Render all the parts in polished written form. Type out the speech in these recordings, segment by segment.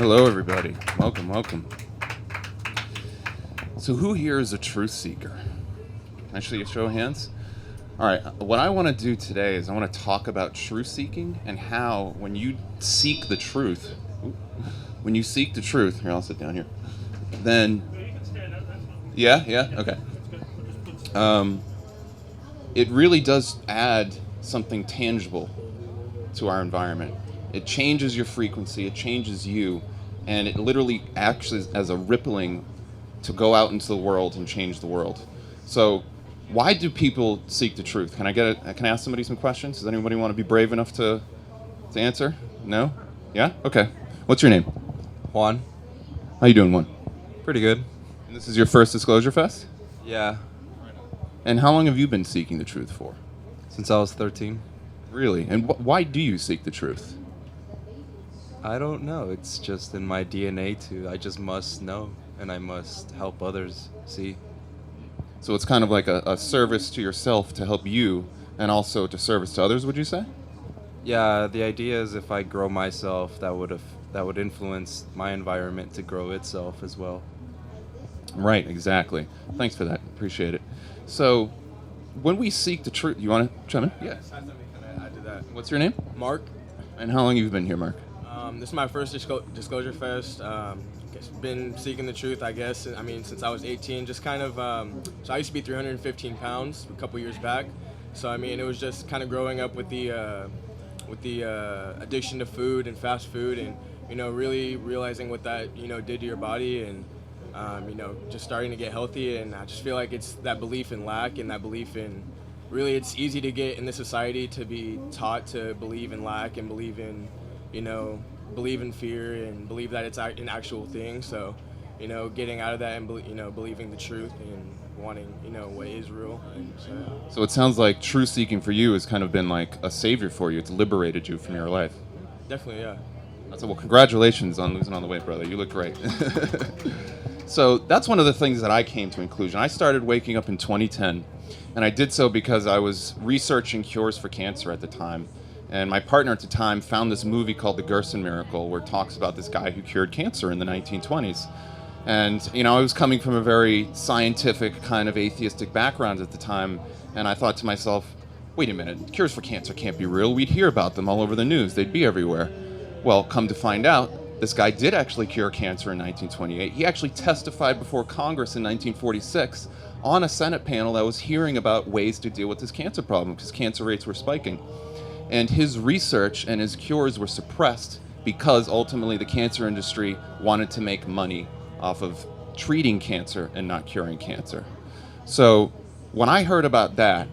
Hello, everybody. Welcome, welcome. So who here is a truth seeker? Actually, a show of hands? All right, what I want to do today is I want to talk about truth seeking and how when you seek the truth, here, I'll sit down here, then, yeah, okay. It really does add something tangible to our environment. It changes your frequency, it changes you, and it literally acts as a rippling to go out into the world and change the world. So, why do people seek the truth? Can I ask somebody some questions? Does anybody want to be brave enough to answer? No? Yeah? Okay. What's your name? Juan. How you doing, Juan? Pretty good. And this is your first DisclosureFest? Yeah. And how long have you been seeking the truth for? Since I was 13. Really? And why do you seek the truth? I don't know. It's just in my DNA I just must know, and I must help others see. So it's kind of like a service to yourself to help you, and also to service to others, would you say? Yeah, the idea is if I grow myself, that would influence my environment to grow itself as well. Right, exactly. Thanks for that. Appreciate it. So, when we seek the truth, you want to chime in? Yeah. I did that. What's your name? Mark. And how long have you been here, Mark? This is my first Disclosure Fest. Been seeking the truth, I guess. I mean, since I was 18, just kind of. So I used to be 315 pounds a couple years back. So I mean, it was just kind of growing up with the addiction to food and fast food, and really realizing what that did to your body, and just starting to get healthy. And I just feel like it's that belief in lack and that belief in. Really, it's easy to get in this society to be taught to believe in lack and believe in fear and believe that it's an actual thing. So, getting out of that and believing the truth and wanting what is real. And so it sounds like truth seeking for you has kind of been like a savior for you. It's liberated you from your life. Definitely, yeah. Well, congratulations on losing all the weight, brother. You look great. So that's one of the things that I came to inclusion. I started waking up in 2010, and I did so because I was researching cures for cancer at the time. And my partner at the time found this movie called The Gerson Miracle, where it talks about this guy who cured cancer in the 1920s. And, I was coming from a very scientific kind of atheistic background at the time, and I thought to myself, wait a minute, cures for cancer can't be real. We'd hear about them all over the news. They'd be everywhere. Well, come to find out, this guy did actually cure cancer in 1928. He actually testified before Congress in 1946 on a Senate panel that was hearing about ways to deal with this cancer problem, because cancer rates were spiking. And his research and his cures were suppressed because ultimately the cancer industry wanted to make money off of treating cancer and not curing cancer. So when I heard about that,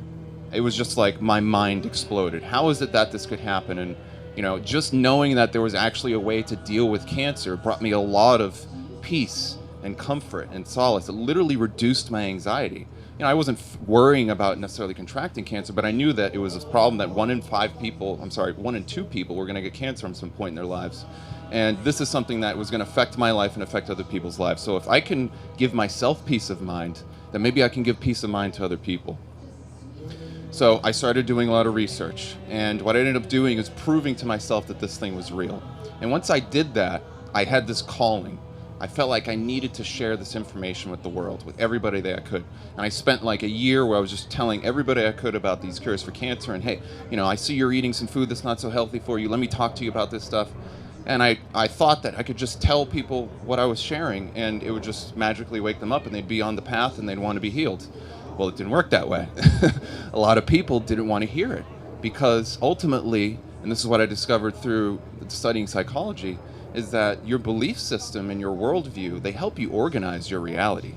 it was just like my mind exploded. How is it that this could happen? And just knowing that there was actually a way to deal with cancer brought me a lot of peace and comfort and solace. It literally reduced my anxiety. I wasn't worrying about necessarily contracting cancer, but I knew that it was a problem that 1 in 2 people were going to get cancer at some point in their lives. And this is something that was going to affect my life and affect other people's lives. So if I can give myself peace of mind, then maybe I can give peace of mind to other people. So I started doing a lot of research, and what I ended up doing is proving to myself that this thing was real. And once I did that, I had this calling. I felt like I needed to share this information with the world, with everybody that I could. And I spent like a year where I was just telling everybody I could about these cures for cancer. And hey, I see you're eating some food that's not so healthy for you. Let me talk to you about this stuff. And I thought that I could just tell people what I was sharing, and it would just magically wake them up, and they'd be on the path and they'd want to be healed. Well, it didn't work that way. A lot of people didn't want to hear it, because ultimately, and this is what I discovered through studying psychology, is that your belief system and your worldview, they help you organize your reality.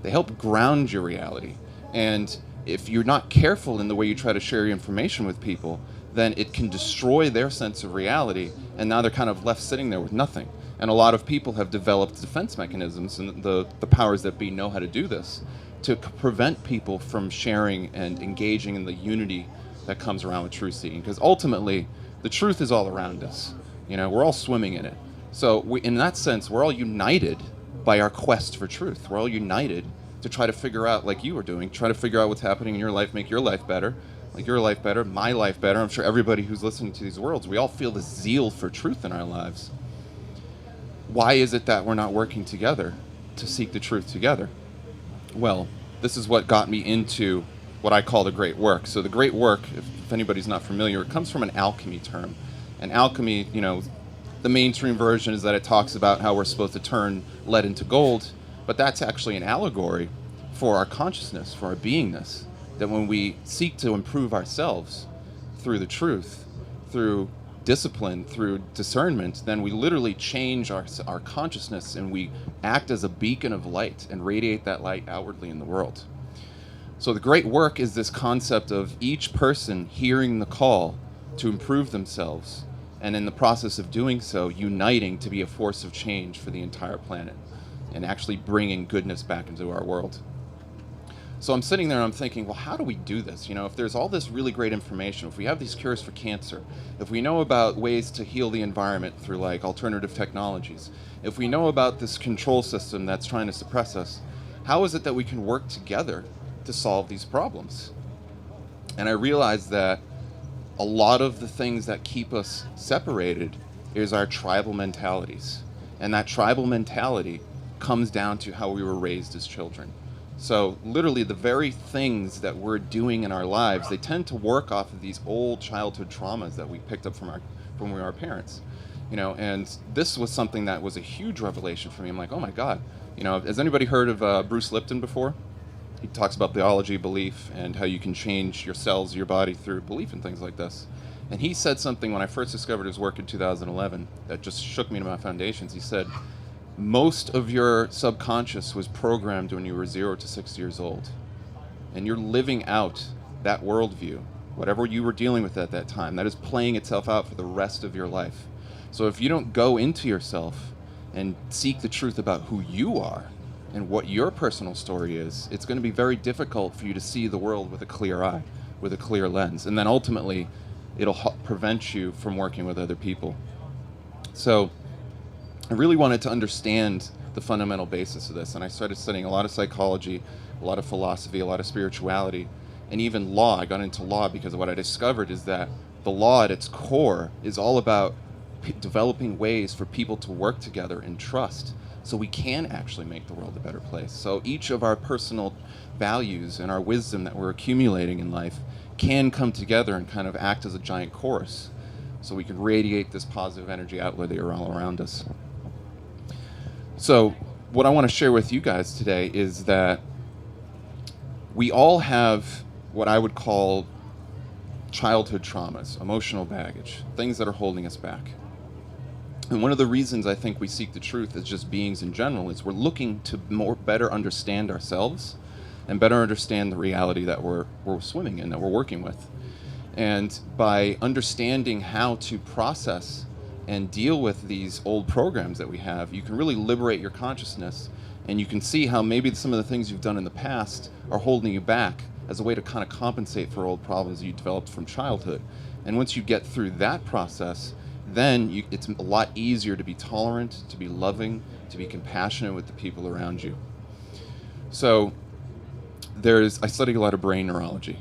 They help ground your reality. And if you're not careful in the way you try to share your information with people, then it can destroy their sense of reality, and now they're kind of left sitting there with nothing. And a lot of people have developed defense mechanisms, and the powers that be know how to do this, to prevent people from sharing and engaging in the unity that comes around with truth seeking. Because ultimately, the truth is all around us. We're all swimming in it. So in that sense, we're all united by our quest for truth. We're all united to try to figure out, like you were doing, try to figure out what's happening in your life, make your life better, like your life better, my life better. I'm sure everybody who's listening to these worlds, we all feel this zeal for truth in our lives. why is it that we're not working together to seek the truth together? Well, this is what got me into what I call the great work. So the great work, if anybody's not familiar, it comes from an alchemy term. And alchemy, the mainstream version is that it talks about how we're supposed to turn lead into gold, but that's actually an allegory for our consciousness, for our beingness, that when we seek to improve ourselves through the truth, through discipline, through discernment, then we literally change our consciousness, and we act as a beacon of light and radiate that light outwardly in the world. So the great work is this concept of each person hearing the call to improve themselves, and in the process of doing so, uniting to be a force of change for the entire planet and actually bringing goodness back into our world. So I'm sitting there and I'm thinking, well, how do we do this? If there's all this really great information, if we have these cures for cancer, if we know about ways to heal the environment through like alternative technologies, if we know about this control system that's trying to suppress us, how is it that we can work together to solve these problems? And I realized that a lot of the things that keep us separated is our tribal mentalities. And that tribal mentality comes down to how we were raised as children. So literally the very things that we're doing in our lives, they tend to work off of these old childhood traumas that we picked up from when we were our parents. And this was something that was a huge revelation for me. I'm like, oh my God. Has anybody heard of Bruce Lipton before? He talks about biology, belief, and how you can change your cells, your body through belief and things like this. And he said something when I first discovered his work in 2011 that just shook me to my foundations. He said, most of your subconscious was programmed when you were 0 to 6 years old. And you're living out that worldview, whatever you were dealing with at that time, that is playing itself out for the rest of your life. So if you don't go into yourself and seek the truth about who you are and what your personal story is, it's going to be very difficult for you to see the world with a clear eye, with a clear lens. And then ultimately, it'll prevent you from working with other people. So I really wanted to understand the fundamental basis of this, and I started studying a lot of psychology, a lot of philosophy, a lot of spirituality, and even law. I got into law because what I discovered is that the law at its core is all about developing ways for people to work together and trust, so we can actually make the world a better place. So each of our personal values and our wisdom that we're accumulating in life can come together and kind of act as a giant chorus, so we can radiate this positive energy outward all around us. So what I want to share with you guys today is that we all have what I would call childhood traumas, emotional baggage, things that are holding us back. And one of the reasons I think we seek the truth as just beings in general is we're looking to better understand ourselves and better understand the reality that we're swimming in, that we're working with. And by understanding how to process and deal with these old programs that we have, you can really liberate your consciousness, and you can see how maybe some of the things you've done in the past are holding you back as a way to kind of compensate for old problems you developed from childhood. And once you get through that process, then it's a lot easier to be tolerant, to be loving, to be compassionate with the people around you. So I study a lot of brain neurology.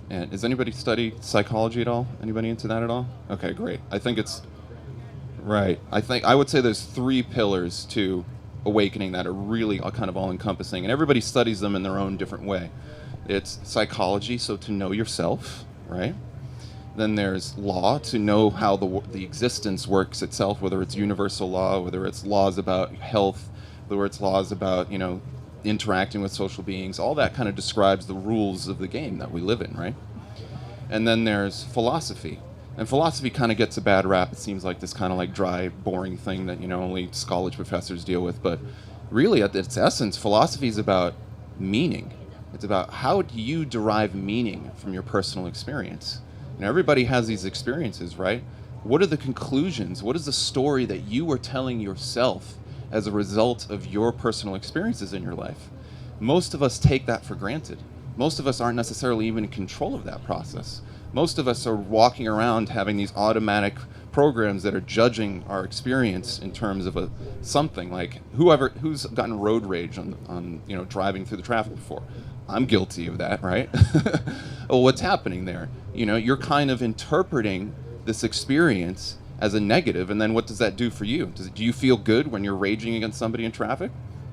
And does anybody study psychology at all? Anybody into that at all? Okay, great. I think it's right. I would say there's 3 pillars to awakening that are really kind of all-encompassing, and everybody studies them in their own different way. It's psychology, so to know yourself, right? Then there's law, to know how the existence works itself, whether it's universal law, whether it's laws about health, whether it's laws about, interacting with social beings. All that kind of describes the rules of the game that we live in, right? And then there's philosophy. And philosophy kind of gets a bad rap. It seems like this kind of like dry, boring thing that, only college professors deal with. But really, at its essence, philosophy is about meaning. It's about how do you derive meaning from your personal experience. Everybody has these experiences, right? What are the conclusions? What is the story that you are telling yourself as a result of your personal experiences in your life? Most of us take that for granted. Most of us aren't necessarily even in control of that process. Most of us are walking around having these automatic programs that are judging our experience in terms of something like who's gotten road rage on driving through the traffic before. I'm guilty of that, right? Well, what's happening there? You're kind of interpreting this experience as a negative, and then what does that do for you? Do you feel good when you're raging against somebody in traffic?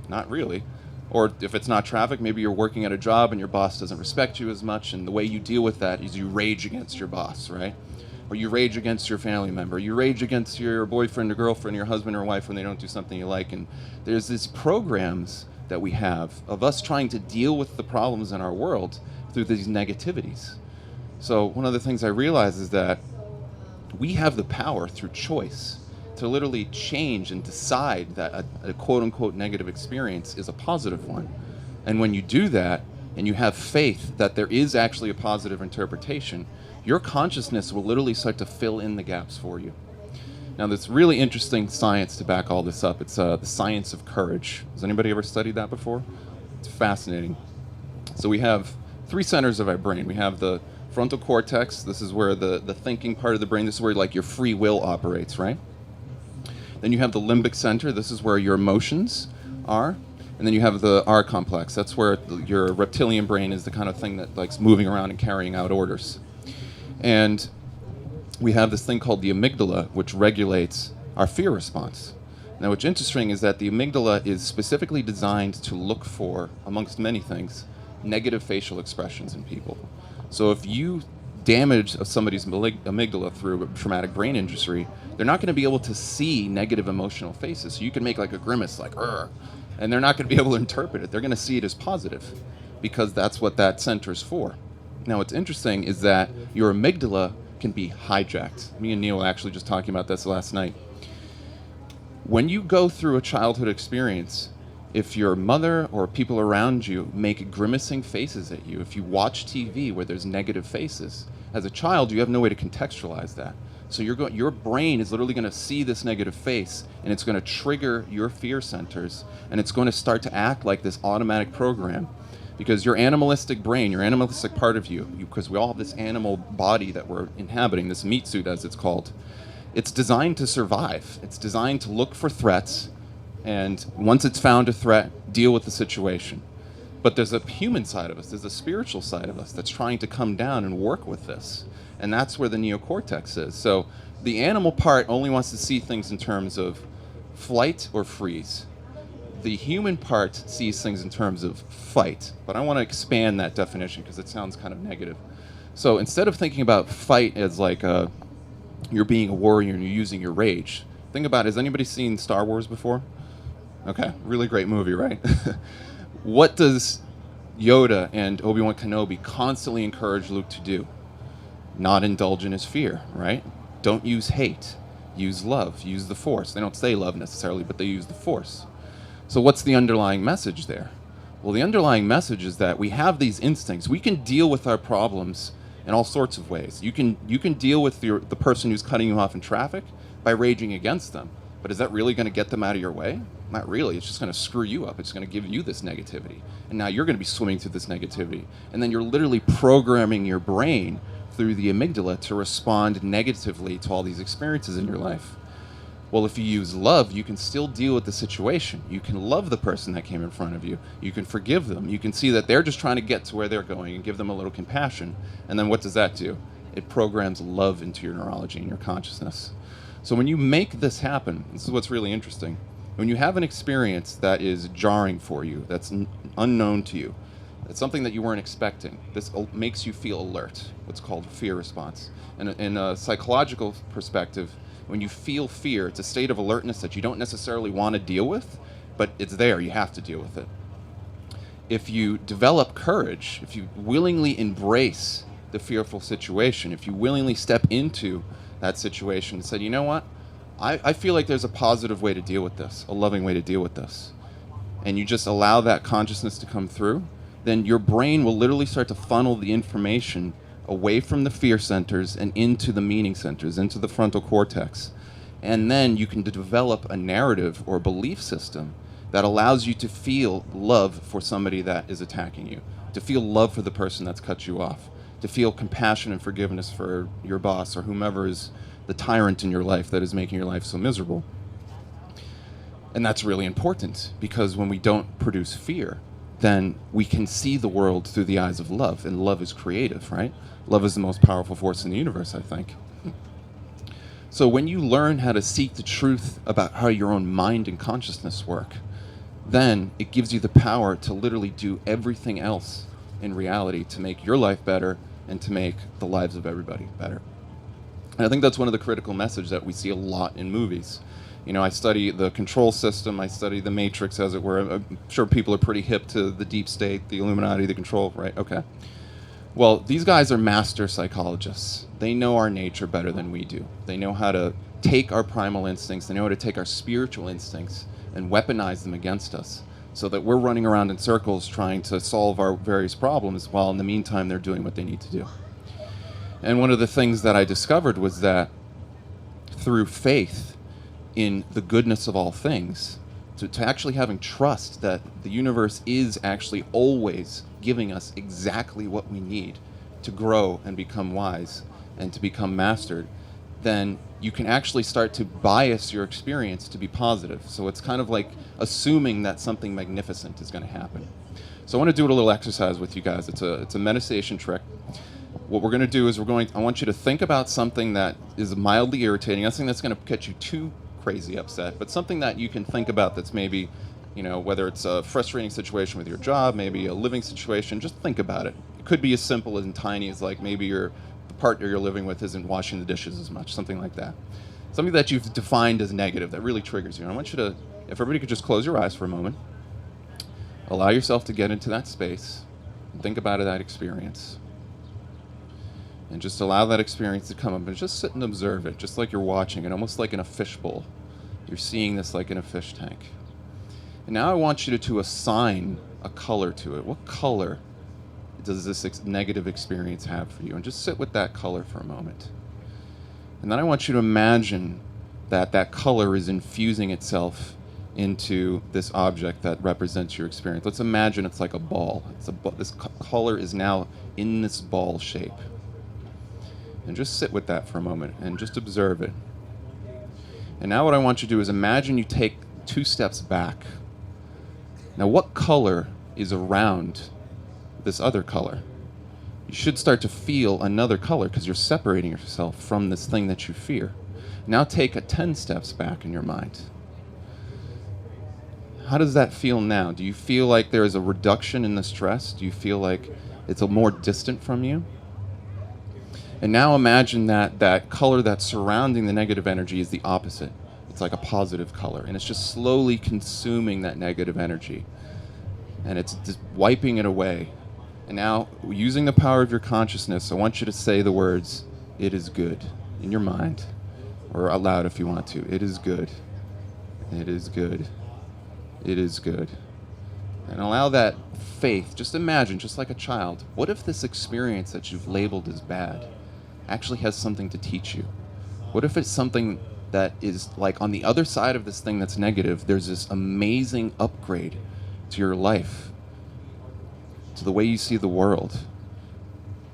Not really. Or if it's not traffic, maybe you're working at a job and your boss doesn't respect you as much, and the way you deal with that is you rage against your boss, right? Or you rage against your family member. You rage against your boyfriend or girlfriend, your husband or wife when they don't do something you like. And there's these programs that we have of us trying to deal with the problems in our world through these negativities. So one of the things I realize is that we have the power through choice to literally change and decide that a quote-unquote negative experience is a positive one. And when you do that, and you have faith that there is actually a positive interpretation, your consciousness will literally start to fill in the gaps for you. Now, there's really interesting science to back all this up. It's the science of courage. Has anybody ever studied that before? It's fascinating. So we have 3 centers of our brain. We have the frontal cortex. This is where the thinking part of the brain, this is where like your free will operates, right? Then you have the limbic center. This is where your emotions are. And then you have the R complex. That's where your reptilian brain is the kind of thing that likes moving around and carrying out orders. And we have this thing called the amygdala, which regulates our fear response. Now, what's interesting is that the amygdala is specifically designed to look for, amongst many things, negative facial expressions in people. So if you damage somebody's amygdala through a traumatic brain injury, they're not going to be able to see negative emotional faces. So you can make like a grimace, like, "Urgh," and they're not going to be able to interpret it. They're going to see it as positive because that's what that center is for. Now, what's interesting is that your amygdala can be hijacked. Me and Neil were actually just talking about this last night. When you go through a childhood experience, if your mother or people around you make grimacing faces at you, if you watch TV where there's negative faces, as a child, you have no way to contextualize that. So your brain is literally going to see this negative face, and it's going to trigger your fear centers, and it's going to start to act like this automatic program. Because your animalistic brain, your animalistic part of you, because we all have this animal body that we're inhabiting, this meat suit as it's called, it's designed to survive. It's designed to look for threats, and once it's found a threat, deal with the situation. But there's a human side of us, there's a spiritual side of us that's trying to come down and work with this. And that's where the neocortex is. So the animal part only wants to see things in terms of flight or freeze. The human part sees things in terms of fight. But I want to expand that definition because it sounds kind of negative. So instead of thinking about fight as like you're being a warrior and you're using your rage, think about, has anybody seen Star Wars before? Okay, really great movie, right? What does Yoda and Obi-Wan Kenobi constantly encourage Luke to do? Not indulge in his fear, right? Don't use hate. Use love. Use the Force. They don't say love necessarily, but they use the Force. So what's the underlying message there? Well, the underlying message is that we have these instincts. We can deal with our problems in all sorts of ways. You can deal with the person who's cutting you off in traffic by raging against them. But is that really going to get them out of your way? Not really. It's just going to screw you up. It's going to give you this negativity. And now you're going to be swimming through this negativity. And then you're literally programming your brain through the amygdala to respond negatively to all these experiences in your life. Well, if you use love, you can still deal with the situation. You can love the person that came in front of you. You can forgive them. You can see that they're just trying to get to where they're going and give them a little compassion. And then what does that do? It programs love into your neurology and your consciousness. So when you make this happen, this is what's really interesting. When you have an experience that is jarring for you, that's unknown to you, it's something that you weren't expecting, this makes you feel alert, what's called fear response. And in a psychological perspective, when you feel fear, it's a state of alertness that you don't necessarily want to deal with, but it's there, you have to deal with it. If you develop courage, if you willingly embrace the fearful situation, if you willingly step into that situation and said, you know what, I feel like there's a positive way to deal with this, a loving way to deal with this, and you just allow that consciousness to come through, then your brain will literally start to funnel the information away from the fear centers and into the meaning centers, into the frontal cortex. And then you can develop a narrative or belief system that allows you to feel love for somebody that is attacking you, to feel love for the person that's cut you off, to feel compassion and forgiveness for your boss or whomever is the tyrant in your life that is making your life so miserable. And that's really important because when we don't produce fear, then we can see the world through the eyes of love, and love is creative, right? Love is the most powerful force in the universe, I think. So when you learn how to seek the truth about how your own mind and consciousness work, then it gives you the power to literally do everything else in reality to make your life better and to make the lives of everybody better. And I think that's one of the critical messages that we see a lot in movies. You know, I study the control system, I study the matrix, as it were. I'm sure people are pretty hip to the deep state, the Illuminati, the control, right? Okay. Well, these guys are master psychologists. They know our nature better than we do. They know how to take our primal instincts, they know how to take our spiritual instincts and weaponize them against us so that we're running around in circles trying to solve our various problems while in the meantime they're doing what they need to do. And one of the things that I discovered was that through faith in the goodness of all things, to actually having trust that the universe is actually always giving us exactly what we need to grow and become wise and to become mastered, then you can actually start to bias your experience to be positive. So it's kind of like assuming that something magnificent is going to happen. So I want to do a little exercise with you guys. It's a meditation trick. What we're going to do is I want you to think about something that is mildly irritating, nothing that's going to get you too crazy upset, but something that you can think about that's maybe, you know, whether it's a frustrating situation with your job, maybe a living situation, just think about it. It could be as simple and tiny as like maybe the partner you're living with isn't washing the dishes as much, something like that. Something that you've defined as negative that really triggers you. And I want you to, if everybody could just close your eyes for a moment, allow yourself to get into that space and think about that experience. And just allow that experience to come up and just sit and observe it, just like you're watching it, almost like in a fishbowl. You're seeing this like in a fish tank. And now I want you to assign a color to it. What color does this negative experience have for you? And just sit with that color for a moment. And then I want you to imagine that that color is infusing itself into this object that represents your experience. Let's imagine it's like a ball. This color is now in this ball shape. And just sit with that for a moment and just observe it. And now what I want you to do is imagine you take 2 steps back. Now what color is around this other color? You should start to feel another color because you're separating yourself from this thing that you fear. Now take 10 steps back in your mind. How does that feel now? Do you feel like there is a reduction in the stress? Do you feel like it's more distant from you? And now imagine that that color that's surrounding the negative energy is the opposite. It's like a positive color, and it's just slowly consuming that negative energy. And it's just wiping it away. And now, using the power of your consciousness, I want you to say the words, "It is good," in your mind, or out loud if you want to. It is good. It is good. It is good. And allow that faith, just imagine, just like a child, what if this experience that you've labeled as bad actually has something to teach you? What if it's something that is like on the other side of this thing that's negative, there's this amazing upgrade to your life, to the way you see the world?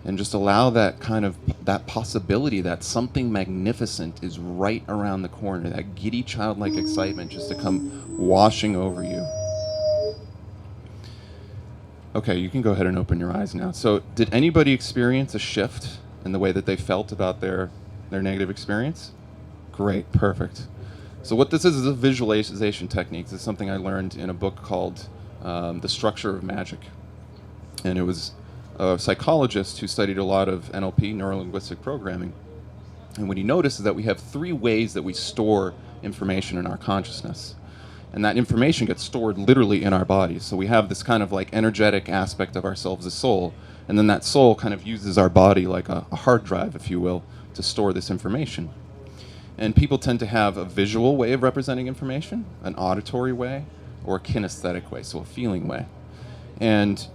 And just allow that kind of, that possibility that something magnificent is right around the corner, that giddy childlike excitement just to come washing over you. Okay, you can go ahead and open your eyes now. So did anybody experience a shift in the way that they felt about their negative experience? Great, perfect. So what this is a visualization technique. This is something I learned in a book called The Structure of Magic. And it was a psychologist who studied a lot of NLP, neuro-linguistic programming. And what he noticed is that we have 3 ways that we store information in our consciousness. And that information gets stored literally in our bodies. So we have this kind of like energetic aspect of ourselves as soul. And then that soul kind of uses our body like a hard drive, if you will, to store this information. And people tend to have a visual way of representing information, an auditory way, or a kinesthetic way, so a feeling way. And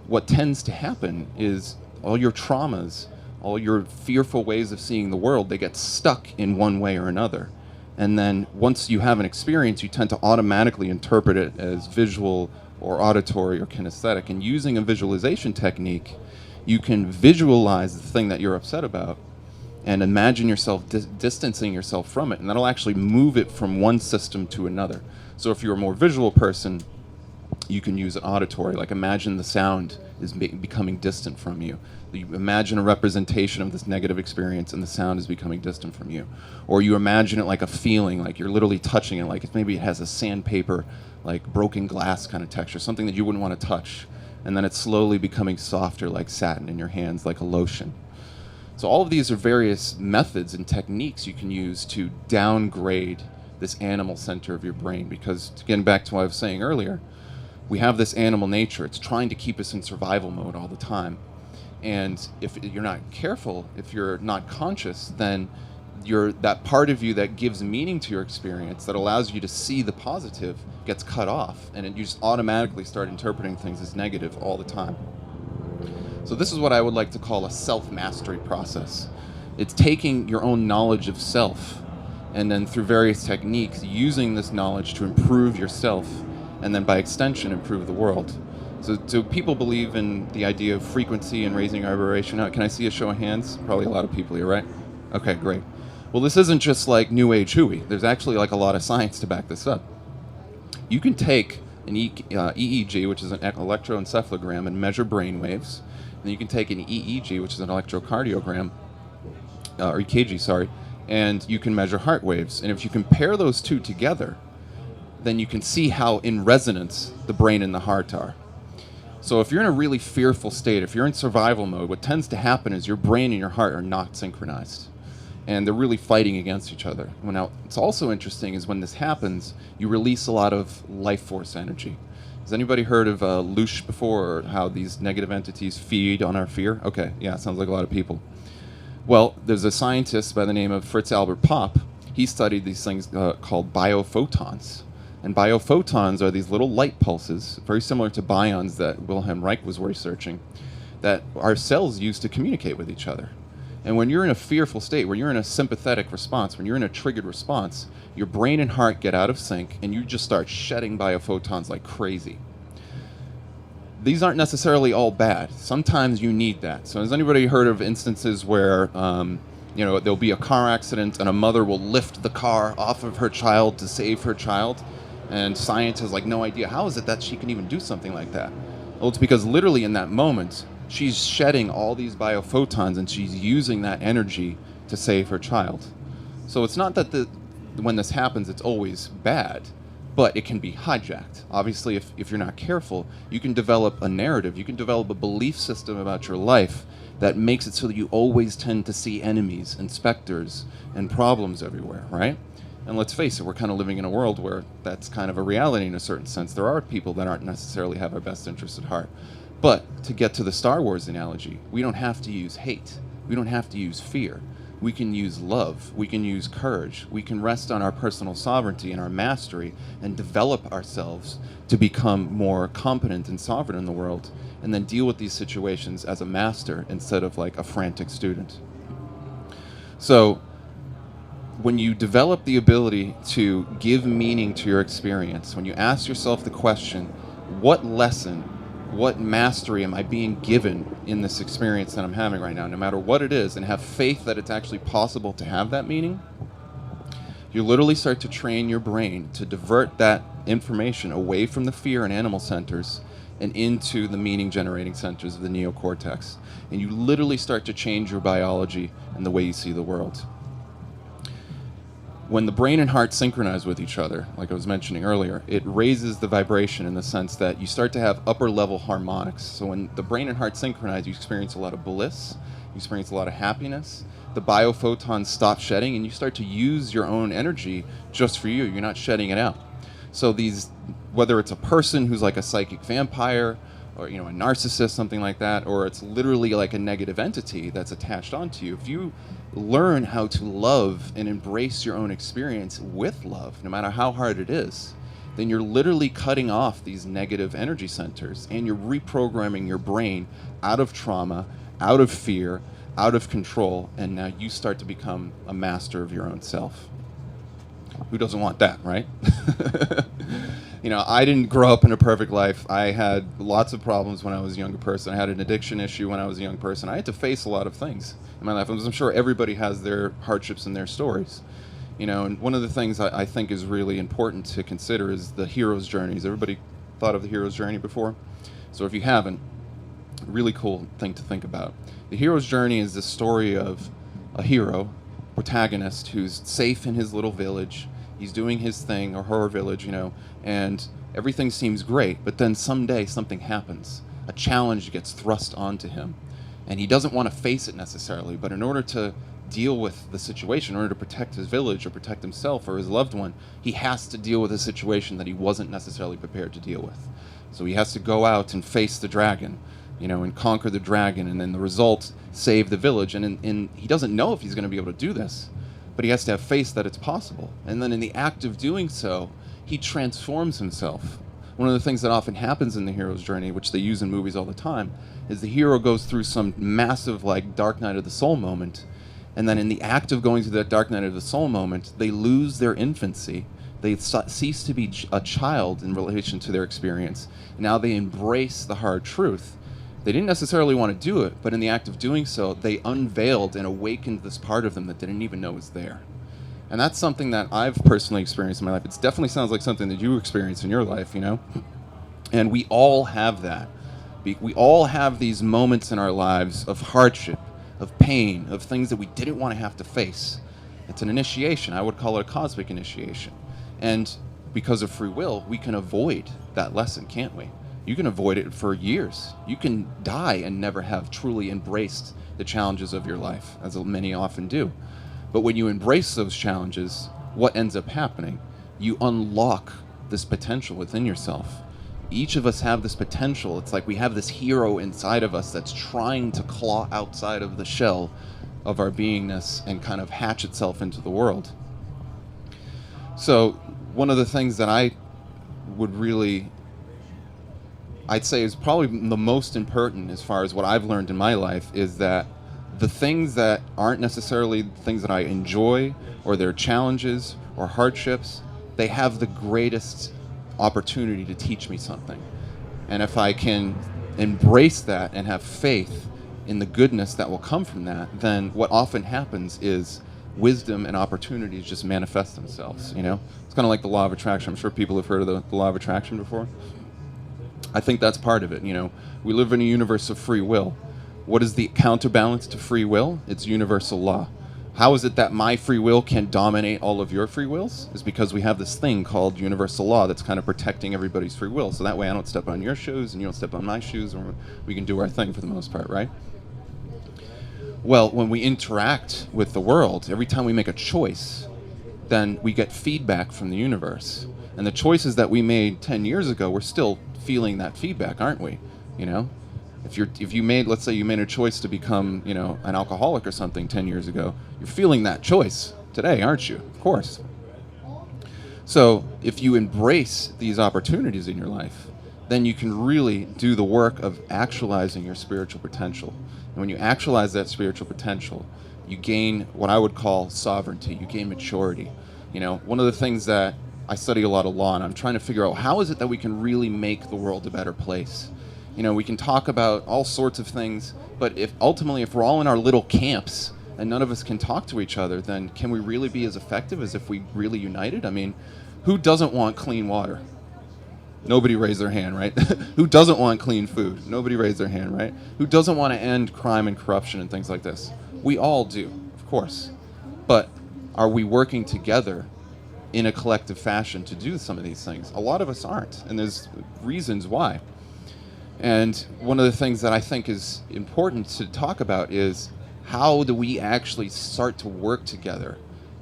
what tends to happen is all your traumas, all your fearful ways of seeing the world, they get stuck in one way or another. And then once you have an experience, you tend to automatically interpret it as visual or auditory or kinesthetic. And using a visualization technique, you can visualize the thing that you're upset about and imagine yourself distancing yourself from it. And that'll actually move it from one system to another. So if you're a more visual person, You can use it auditory, like imagine the sound is becoming distant from you. You imagine a representation of this negative experience and the sound is becoming distant from you. Or you imagine it like a feeling, like you're literally touching it, like maybe it has a sandpaper, like broken glass kind of texture, something that you wouldn't want to touch. And then it's slowly becoming softer like satin in your hands, like a lotion. So all of these are various methods and techniques you can use to downgrade this animal center of your brain, because getting back to what I was saying earlier, we have this animal nature. It's trying to keep us in survival mode all the time. And if you're not careful, if you're not conscious, then that part of you that gives meaning to your experience, that allows you to see the positive, gets cut off. And you just automatically start interpreting things as negative all the time. So this is what I would like to call a self-mastery process. It's taking your own knowledge of self and then through various techniques, using this knowledge to improve yourself and then by extension improve the world. So people believe in the idea of frequency and raising our vibration. Can I see a show of hands? Probably a lot of people here, right? Okay, great. Well, this isn't just like New Age hooey. There's actually like a lot of science to back this up. You can take an EEG, which is an electroencephalogram, and measure brain waves. And you can take an EEG, which is an electrocardiogram, or EKG, sorry, and you can measure heart waves. And if you compare those two together, then you can see how in resonance the brain and the heart are. So if you're in a really fearful state, if you're in survival mode, what tends to happen is your brain and your heart are not synchronized. And they're really fighting against each other. Well, now, what's also interesting is when this happens, you release a lot of life force energy. Has anybody heard of Loosh before, or how these negative entities feed on our fear? Okay, yeah, sounds like a lot of people. Well, there's a scientist by the name of Fritz Albert Popp. He studied these things called biophotons. And biophotons are these little light pulses, very similar to bions that Wilhelm Reich was researching, that our cells use to communicate with each other. And when you're in a fearful state, when you're in a sympathetic response, when you're in a triggered response, your brain and heart get out of sync and you just start shedding biophotons like crazy. These aren't necessarily all bad. Sometimes you need that. So has anybody heard of instances where there'll be a car accident and a mother will lift the car off of her child to save her child? And science has no idea how is it that she can even do something like that? Well, it's because literally in that moment, she's shedding all these biophotons and she's using that energy to save her child. So it's not that when this happens, it's always bad, but it can be hijacked. Obviously, if you're not careful, you can develop a narrative, you can develop a belief system about your life that makes it so that you always tend to see enemies and specters and problems everywhere, right? And let's face it, we're kind of living in a world where that's kind of a reality in a certain sense. There are people that aren't necessarily have our best interests at heart. But to get to the Star Wars analogy, we don't have to use hate. We don't have to use fear. We can use love. We can use courage. We can rest on our personal sovereignty and our mastery and develop ourselves to become more competent and sovereign in the world, and then deal with these situations as a master instead of like a frantic student. So when you develop the ability to give meaning to your experience, when you ask yourself the question, what lesson, what mastery am I being given in this experience that I'm having right now, no matter what it is, and have faith that it's actually possible to have that meaning, you literally start to train your brain to divert that information away from the fear and animal centers and into the meaning-generating centers of the neocortex. And you literally start to change your biology and the way you see the world. When the brain and heart synchronize with each other, like I was mentioning earlier, it raises the vibration in the sense that you start to have upper-level harmonics. So when the brain and heart synchronize, you experience a lot of bliss, you experience a lot of happiness, the biophotons stop shedding, and you start to use your own energy just for you. You're not shedding it out. So these, whether it's a person who's like a psychic vampire, or a narcissist, something like that, or it's literally like a negative entity that's attached onto you, if you learn how to love and embrace your own experience with love, no matter how hard it is, then you're literally cutting off these negative energy centers and you're reprogramming your brain out of trauma, out of fear, out of control, and now you start to become a master of your own self. Who doesn't want that, right? I didn't grow up in a perfect life. I had lots of problems when I was a younger person. I had an addiction issue when I was a young person. I had to face a lot of things in my life. I'm sure everybody has their hardships and their stories. And one of the things I think is really important to consider is the hero's journeys. Everybody thought of the hero's journey before? So if you haven't, really cool thing to think about. The hero's journey is the story of a hero, protagonist, who's safe in his little village. He's doing his thing, or her village, and everything seems great, but then someday something happens. A challenge gets thrust onto him, and he doesn't want to face it necessarily, but in order to deal with the situation, in order to protect his village or protect himself or his loved one, he has to deal with a situation that he wasn't necessarily prepared to deal with. So he has to go out and face the dragon, and conquer the dragon, and then the result, save the village. And he doesn't know if he's going to be able to do this, but he has to have faith that it's possible. And then in the act of doing so, he transforms himself. One of the things that often happens in the hero's journey, which they use in movies all the time, is the hero goes through some massive, dark night of the soul moment, and then in the act of going through that dark night of the soul moment, they lose their infancy. They cease to be a child in relation to their experience. Now they embrace the hard truth. They didn't necessarily want to do it, but in the act of doing so, they unveiled and awakened this part of them that they didn't even know was there. And that's something that I've personally experienced in my life. It definitely sounds like something that you experience in your life, And we all have that. We all have these moments in our lives of hardship, of pain, of things that we didn't want to have to face. It's an initiation. I would call it a cosmic initiation. And because of free will, we can avoid that lesson, can't we? You can avoid it for years. You can die and never have truly embraced the challenges of your life, as many often do. But when you embrace those challenges, what ends up happening? You unlock this potential within yourself. Each of us have this potential. It's like we have this hero inside of us that's trying to claw outside of the shell of our beingness and kind of hatch itself into the world. So one of the things that I'd say is probably the most important as far as what I've learned in my life is that the things that aren't necessarily things that I enjoy or they're challenges or hardships, they have the greatest opportunity to teach me something. And if I can embrace that and have faith in the goodness that will come from that, then what often happens is wisdom and opportunities just manifest themselves, It's kind of like the law of attraction. I'm sure people have heard of the law of attraction before. I think that's part of it, We live in a universe of free will. What is the counterbalance to free will? It's universal law. How is it that my free will can dominate all of your free wills? Is because we have this thing called universal law that's kind of protecting everybody's free will. So that way I don't step on your shoes and you don't step on my shoes, and we can do our thing for the most part, right? Well, when we interact with the world, every time we make a choice, then we get feedback from the universe. And the choices that we made 10 years ago, we're still feeling that feedback, aren't we? If you made, let's say you made a choice to become, an alcoholic or something 10 years ago, you're feeling that choice today, aren't you? Of course. So if you embrace these opportunities in your life, then you can really do the work of actualizing your spiritual potential. And when you actualize that spiritual potential, you gain what I would call sovereignty. You gain maturity. One of the things that I study a lot of law, and I'm trying to figure out how is it that we can really make the world a better place. We can talk about all sorts of things, but if we're all in our little camps and none of us can talk to each other, then can we really be as effective as if we really united? I mean, who doesn't want clean water? Nobody raised their hand, right? Who doesn't want clean food? Nobody raised their hand, right? Who doesn't want to end crime and corruption and things like this? We all do, of course. But are we working together in a collective fashion to do some of these things? A lot of us aren't, and there's reasons why. And one of the things that I think is important to talk about is how do we actually start to work together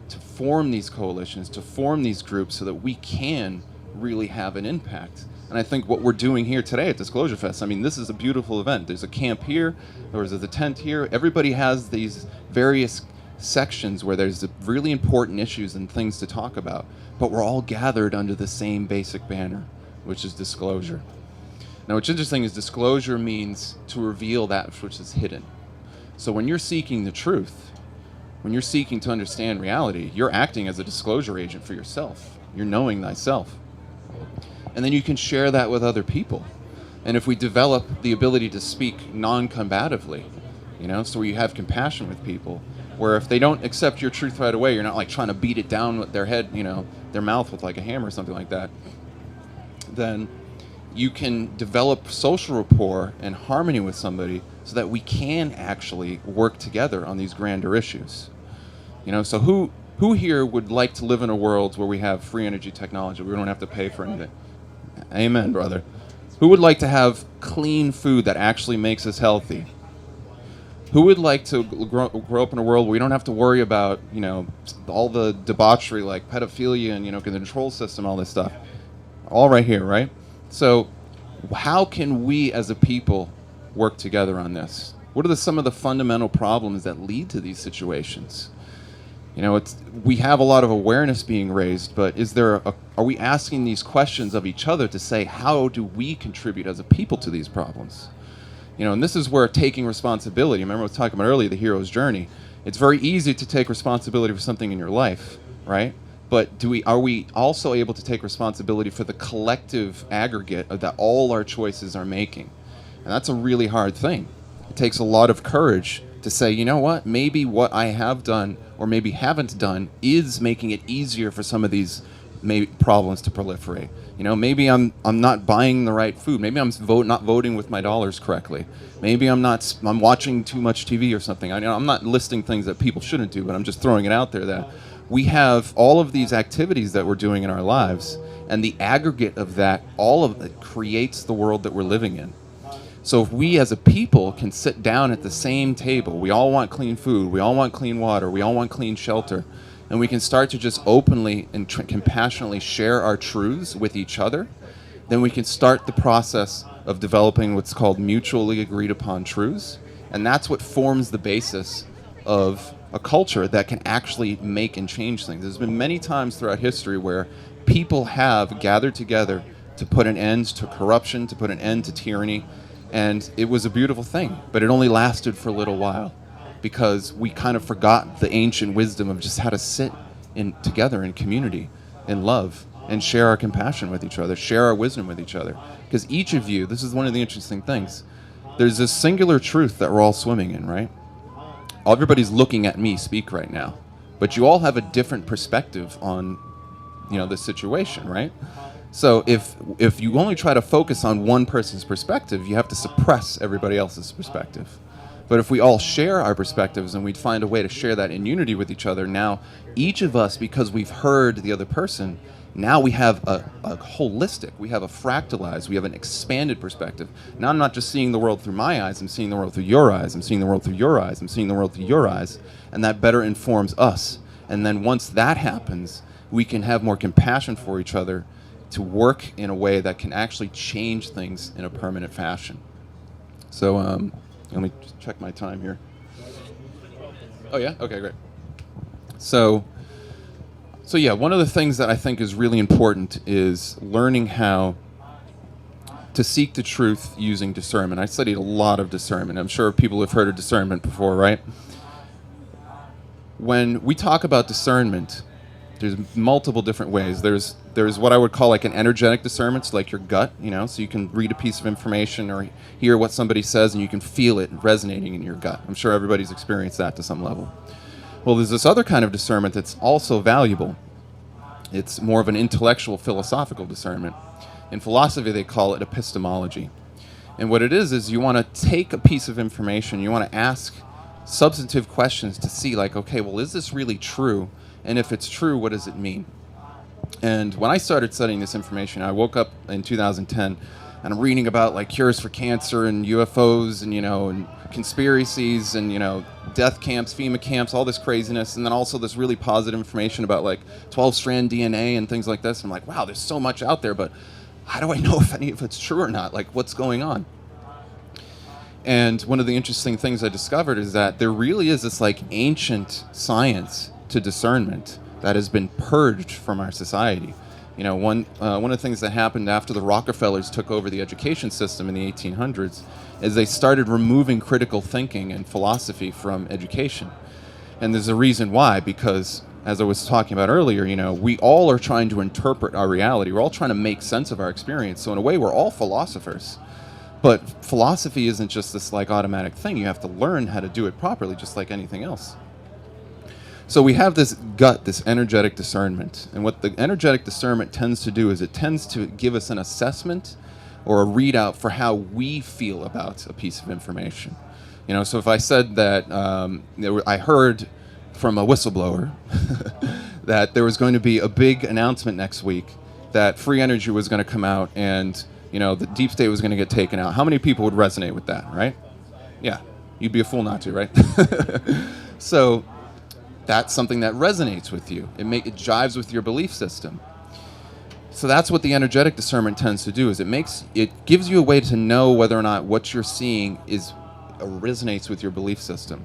to form these coalitions, to form these groups so that we can really have an impact. And I think what we're doing here today at DisclosureFest, this is a beautiful event. There's a camp here, there's a tent here. Everybody has these various sections where there's really important issues and things to talk about, but we're all gathered under the same basic banner, which is disclosure. Now, what's interesting is disclosure means to reveal that which is hidden. So when you're seeking the truth, when you're seeking to understand reality, you're acting as a disclosure agent for yourself. You're knowing thyself. And then you can share that with other people. And if we develop the ability to speak non-combatively, so you have compassion with people, where if they don't accept your truth right away, you're not like trying to beat it down with their head, their mouth with like a hammer or something like that, then you can develop social rapport and harmony with somebody so that we can actually work together on these grander issues. So who here would like to live in a world where we have free energy technology, we don't have to pay for anything? Amen, brother. Who would like to have clean food that actually makes us healthy? Who would like to grow up in a world where we don't have to worry about, all the debauchery like pedophilia and, the control system, all this stuff? All right here, right? So how can we as a people work together on this? What are some of the fundamental problems that lead to these situations? We have a lot of awareness being raised, but are we asking these questions of each other to say, how do we contribute as a people to these problems? And this is where taking responsibility, remember I was talking about earlier, the hero's journey. It's very easy to take responsibility for something in your life, right? But are we also able to take responsibility for the collective aggregate that all our choices are making? And that's a really hard thing. It takes a lot of courage to say, you know what, maybe what I have done or maybe haven't done is making it easier for some of these problems to proliferate. Maybe I'm not buying the right food. Maybe I'm not voting with my dollars correctly. Maybe I'm watching too much TV or something. I'm not listing things that people shouldn't do, but I'm just throwing it out there that we have all of these activities that we're doing in our lives, and the aggregate of that, all of it creates the world that we're living in. So if we as a people can sit down at the same table, we all want clean food, we all want clean water, we all want clean shelter, and we can start to just openly and compassionately share our truths with each other, then we can start the process of developing what's called mutually agreed upon truths. And that's what forms the basis of a culture that can actually make and change things. There's been many times throughout history where people have gathered together to put an end to corruption, to put an end to tyranny, and it was a beautiful thing, but it only lasted for a little while because we kind of forgot the ancient wisdom of just how to sit together in community, in love, and share our compassion with each other, share our wisdom with each other. Because each of you, this is one of the interesting things, there's this singular truth that we're all swimming in, right? Everybody's looking at me speak right now, but you all have a different perspective on, this situation, right? So if you only try to focus on one person's perspective, you have to suppress everybody else's perspective. But if we all share our perspectives and we find a way to share that in unity with each other, now each of us, because we've heard the other person, now we have a holistic, we have a fractalized, we have an expanded perspective. Now I'm not just seeing the world through my eyes, I'm seeing the world through your eyes, I'm seeing the world through your eyes, I'm seeing the world through your eyes, and that better informs us. And then once that happens, we can have more compassion for each other to work in a way that can actually change things in a permanent fashion. So let me just check my time here. Oh yeah? Okay, great. So yeah, one of the things that I think is really important is learning how to seek the truth using discernment. I studied a lot of discernment. I'm sure people have heard of discernment before, right? When we talk about discernment, there's multiple different ways. There's what I would call like an energetic discernment, so like your gut, so you can read a piece of information or hear what somebody says and you can feel it resonating in your gut. I'm sure everybody's experienced that to some level. Well, there's this other kind of discernment that's also valuable. It's more of an intellectual, philosophical discernment. In philosophy, they call it epistemology. And what it is you want to take a piece of information, you want to ask substantive questions to see like, okay, well, is this really true? And if it's true, what does it mean? And when I started studying this information, I woke up in 2010 and I'm reading about like cures for cancer and UFOs and, and conspiracies and, death camps, FEMA camps, all this craziness. And then also this really positive information about like 12-strand DNA and things like this. I'm like, wow, there's so much out there, but how do I know if any of it's true or not? Like, what's going on? And one of the interesting things I discovered is that there really is this like ancient science to discernment that has been purged from our society. One of the things that happened after the Rockefellers took over the education system in the 1800s is they started removing critical thinking and philosophy from education. And there's a reason why, because as I was talking about earlier, we all are trying to interpret our reality. We're all trying to make sense of our experience. So in a way, we're all philosophers. But philosophy isn't just this like automatic thing. You have to learn how to do it properly, just like anything else. So we have this gut, this energetic discernment. And what the energetic discernment tends to do is it tends to give us an assessment or a readout for how we feel about a piece of information. So if I said that I heard from a whistleblower that there was going to be a big announcement next week that free energy was going to come out and the deep state was going to get taken out, how many people would resonate with that, right? Yeah, you'd be a fool not to, right? So that's something that resonates with you. It jives with your belief system. So that's what the energetic discernment tends to do, is it gives you a way to know whether or not what you're seeing resonates with your belief system.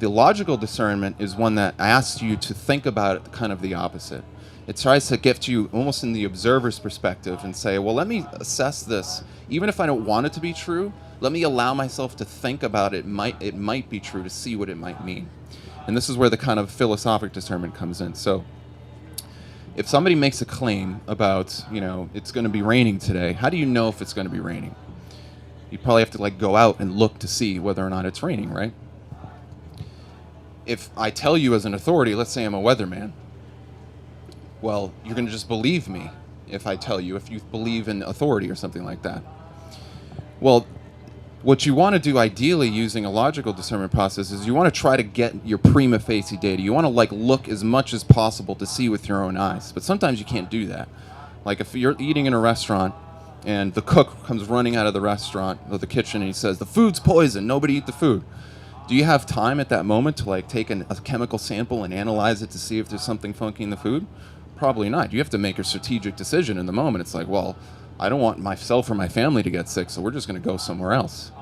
The logical discernment is one that asks you to think about it kind of the opposite. It tries to get you almost in the observer's perspective and say, well, let me assess this. Even if I don't want it to be true, let me allow myself to think about it. It might be true, to see what it might mean. And this is where the kind of philosophic discernment comes in. So if somebody makes a claim about, it's going to be raining today, how do you know if it's going to be raining? You probably have to go out and look to see whether or not it's raining, right? If I tell you as an authority, let's say I'm a weatherman, well, you're going to just believe me if I tell you, if you believe in authority or something like that. Well, what you want to do ideally using a logical discernment process is you want to try to get your prima facie data. You want to look as much as possible to see with your own eyes. But sometimes you can't do that. Like if you're eating in a restaurant and the cook comes running out of the restaurant or the kitchen and he says, the food's poison, nobody eat the food. Do you have time at that moment to take a chemical sample and analyze it to see if there's something funky in the food? Probably not. You have to make a strategic decision in the moment. It's like, well, I don't want myself or my family to get sick, so we're just going to go somewhere else.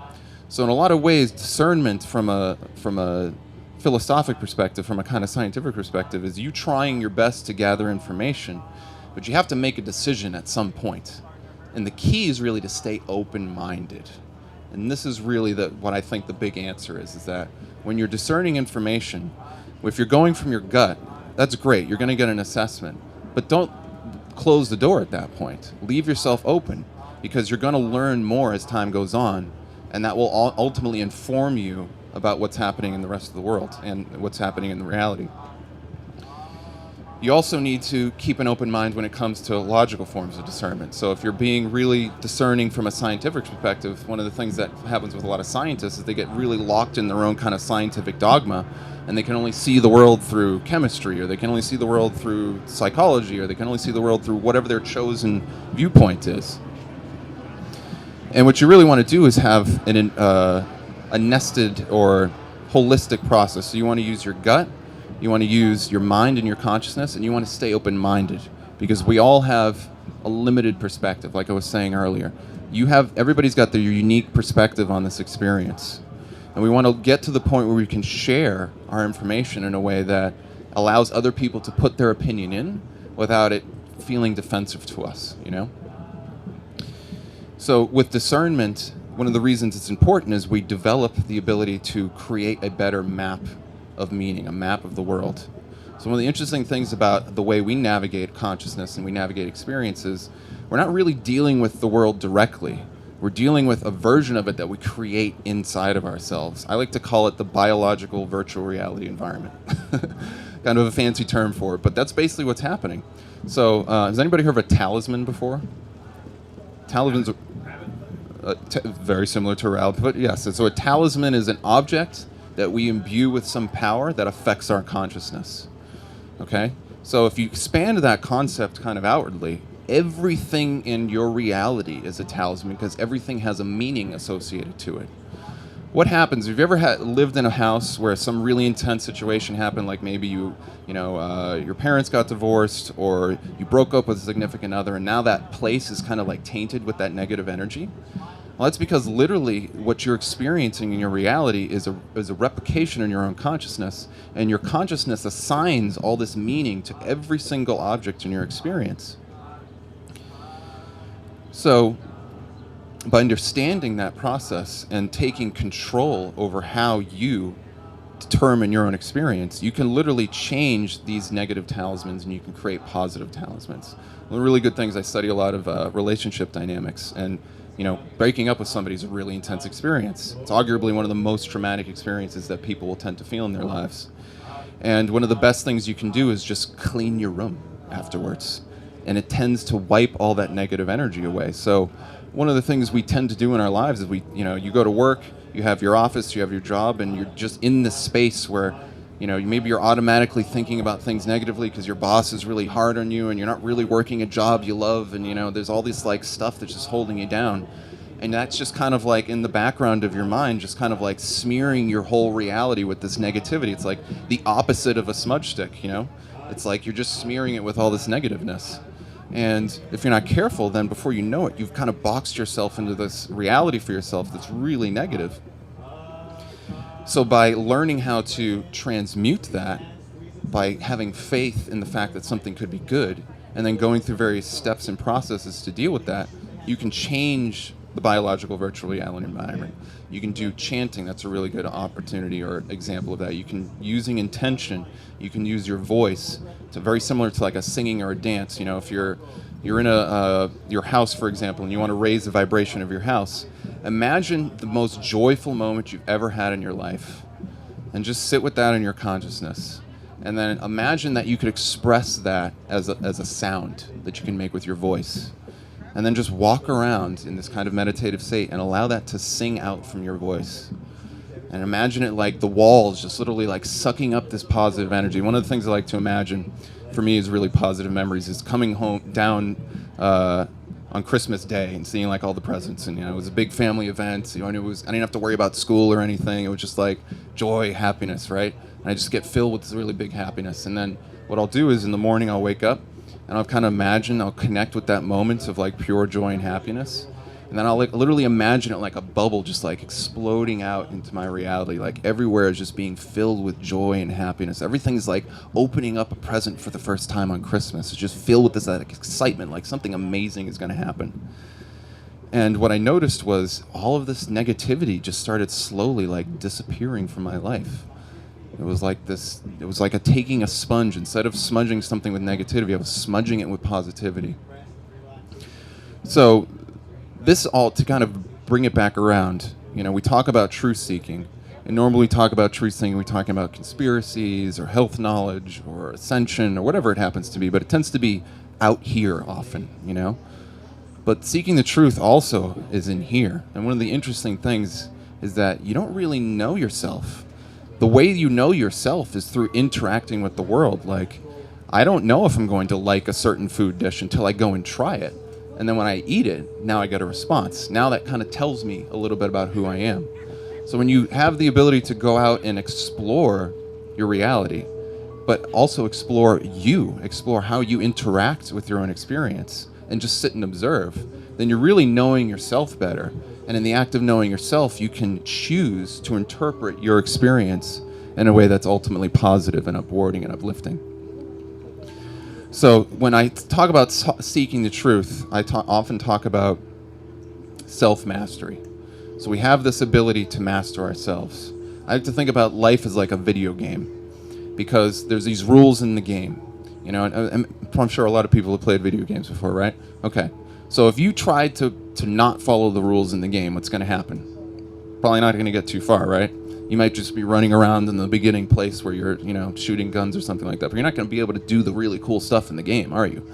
So in a lot of ways, discernment from a philosophic perspective, from a kind of scientific perspective, is you trying your best to gather information, but you have to make a decision at some point. And the key is really to stay open-minded. And this is really what I think the big answer is that when you're discerning information, if you're going from your gut, that's great. You're going to get an assessment. But don't close the door at that point. Leave yourself open, because you're going to learn more as time goes on, and that will ultimately inform you about what's happening in the rest of the world and what's happening in the reality. You also need to keep an open mind when it comes to logical forms of discernment. So if you're being really discerning from a scientific perspective, one of the things that happens with a lot of scientists is they get really locked in their own kind of scientific dogma, and they can only see the world through chemistry, or they can only see the world through psychology, or they can only see the world through whatever their chosen viewpoint is. And what you really want to do is have a nested or holistic process. So you want to use your gut, you want to use your mind and your consciousness, and you want to stay open-minded, because we all have a limited perspective, like I was saying earlier. Everybody's got their unique perspective on this experience. And we want to get to the point where we can share our information in a way that allows other people to put their opinion in without it feeling defensive to us, So with discernment, one of the reasons it's important is we develop the ability to create a better map of meaning, a map of the world. So one of the interesting things about the way we navigate consciousness and we navigate experiences, we're not really dealing with the world directly. We're dealing with a version of it that we create inside of ourselves. I like to call it the biological virtual reality environment. Kind of a fancy term for it, but that's basically what's happening. So has anybody heard of a talisman before? Talisman's very similar to a reality, but yes. So a talisman is an object that we imbue with some power that affects our consciousness. Okay? So if you expand that concept kind of outwardly, everything in your reality is a talisman, because everything has a meaning associated to it. What happens if you ever lived in a house where some really intense situation happened, like maybe your parents got divorced, or you broke up with a significant other, and now that place is kind of tainted with that negative energy? Well, that's because literally what you're experiencing in your reality is a replication in your own consciousness, and your consciousness assigns all this meaning to every single object in your experience. So by understanding that process and taking control over how you determine your own experience, you can literally change these negative talismans and you can create positive talismans. One of the really good things, I study a lot of relationship dynamics, and breaking up with somebody is a really intense experience. It's arguably one of the most traumatic experiences that people will tend to feel in their lives. And one of the best things you can do is just clean your room afterwards. And it tends to wipe all that negative energy away. So one of the things we tend to do in our lives is you go to work, you have your office, you have your job, and you're just in this space where, maybe you're automatically thinking about things negatively because your boss is really hard on you and you're not really working a job you love, and, there's all this like stuff that's just holding you down. And that's just kind of like in the background of your mind, just kind of like smearing your whole reality with this negativity. It's like the opposite of a smudge stick, It's like you're just smearing it with all this negativeness. And if you're not careful, then before you know it, you've kind of boxed yourself into this reality for yourself that's really negative. So by learning how to transmute that, by having faith in the fact that something could be good, and then going through various steps and processes to deal with that, you can change the biological virtual reality environment. You can do chanting. That's a really good opportunity or example of that. You can, using intention, you can use your voice. It's very similar to like a singing or a dance. If you're in your house, for example, and you want to raise the vibration of your house, imagine the most joyful moment you've ever had in your life, and just sit with that in your consciousness. And then imagine that you could express that as a sound that you can make with your voice. And then just walk around in this kind of meditative state and allow that to sing out from your voice. And imagine it like the walls just literally like sucking up this positive energy. One of the things I like to imagine for me is really positive memories is coming home down on Christmas Day and seeing like all the presents. And it was a big family event. I didn't have to worry about school or anything. It was just like joy, happiness, right? And I just get filled with this really big happiness. And then what I'll do is in the morning I'll wake up and I'll kind of I'll connect with that moment of like pure joy and happiness. And then I'll like literally imagine it like a bubble just like exploding out into my reality. Like everywhere is just being filled with joy and happiness. Everything's like opening up a present for the first time on Christmas. It's just filled with this like, excitement, like something amazing is going to happen. And what I noticed was all of this negativity just started slowly like disappearing from my life. It was like taking a sponge. Instead of smudging something with negativity, I was smudging it with positivity. So this all, to kind of bring it back around, we talk about truth seeking. And normally we talk about truth seeking, we're talking about conspiracies or health knowledge or ascension or whatever it happens to be, but it tends to be out here often, But seeking the truth also is in here. And one of the interesting things is that you don't really know yourself. The way you know yourself is through interacting with the world. Like, I don't know if I'm going to like a certain food dish until I go and try it. And then when I eat it, now I get a response. Now that kind of tells me a little bit about who I am. So when you have the ability to go out and explore your reality, but also explore how you interact with your own experience, and just sit and observe, then you're really knowing yourself better. And in the act of knowing yourself, you can choose to interpret your experience in a way that's ultimately positive and upwarding and uplifting. So when I talk about seeking the truth, I often talk about self-mastery. So we have this ability to master ourselves. I like to think about life as like a video game, because there's these rules in the game. And I'm sure a lot of people have played video games before, right? Okay. So if you tried to not follow the rules in the game, what's going to happen? Probably not going to get too far, right? You might just be running around in the beginning place where you're, shooting guns or something like that. But you're not going to be able to do the really cool stuff in the game, are you?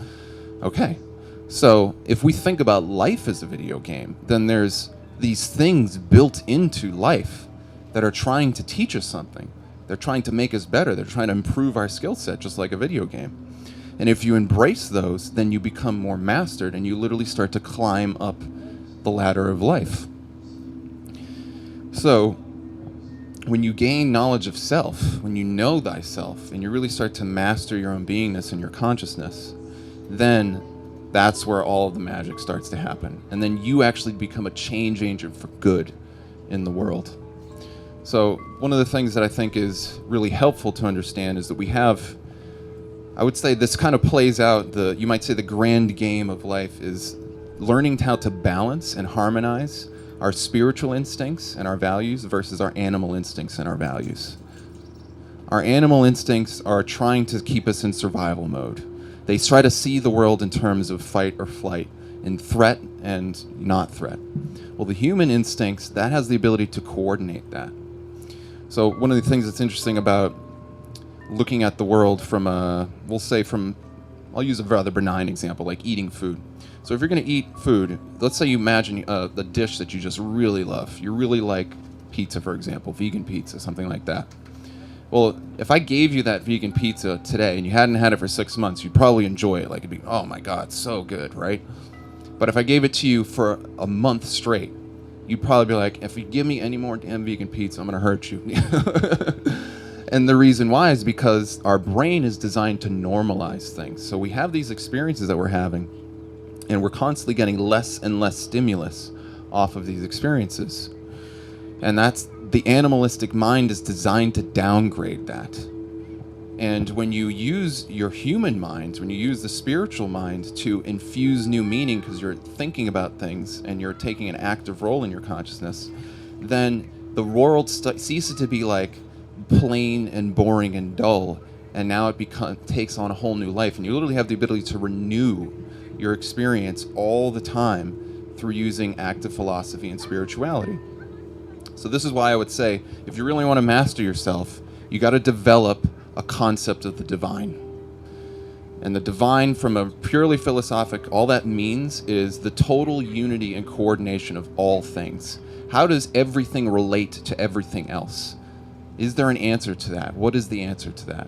Okay. So if we think about life as a video game, then there's these things built into life that are trying to teach us something. They're trying to make us better. They're trying to improve our skill set, just like a video game. And if you embrace those, then you become more mastered and you literally start to climb up the ladder of life. So when you gain knowledge of self, when you know thyself, and you really start to master your own beingness and your consciousness, then that's where all of the magic starts to happen. And then you actually become a change agent for good in the world. So one of the things that I think is really helpful to understand is that we have, I would say this kind of plays out you might say the grand game of life is learning how to balance and harmonize our spiritual instincts and our values versus our animal instincts and our values. Our animal instincts are trying to keep us in survival mode. They try to see the world in terms of fight or flight, in threat and not threat. Well, the human instincts, that has the ability to coordinate that. So one of the things that's interesting about looking at the world from I'll use a rather benign example, like eating food. So if you're going to eat food, let's say you imagine the dish that you just really love. You really like pizza, for example, vegan pizza, something like that. Well, if I gave you that vegan pizza today and you hadn't had it for 6 months, you'd probably enjoy it. Like, it'd be, oh my God, so good, right? But if I gave it to you for a month straight, you'd probably be like, if you give me any more damn vegan pizza, I'm going to hurt you. And the reason why is because our brain is designed to normalize things. So we have these experiences that we're having, and we're constantly getting less and less stimulus off of these experiences. And that's the animalistic mind is designed to downgrade that. And when you use your human mind, when you use the spiritual mind to infuse new meaning because you're thinking about things and you're taking an active role in your consciousness, then the world ceases to be like plain and boring and dull, and now it takes on a whole new life. And you literally have the ability to renew your experience all the time through using active philosophy and spirituality. So this is why I would say, if you really want to master yourself, you got to develop a concept of the divine. And the divine, from a purely philosophic, all that means is the total unity and coordination of all things. How does everything relate to everything else? Is there an answer to that? What is the answer to that?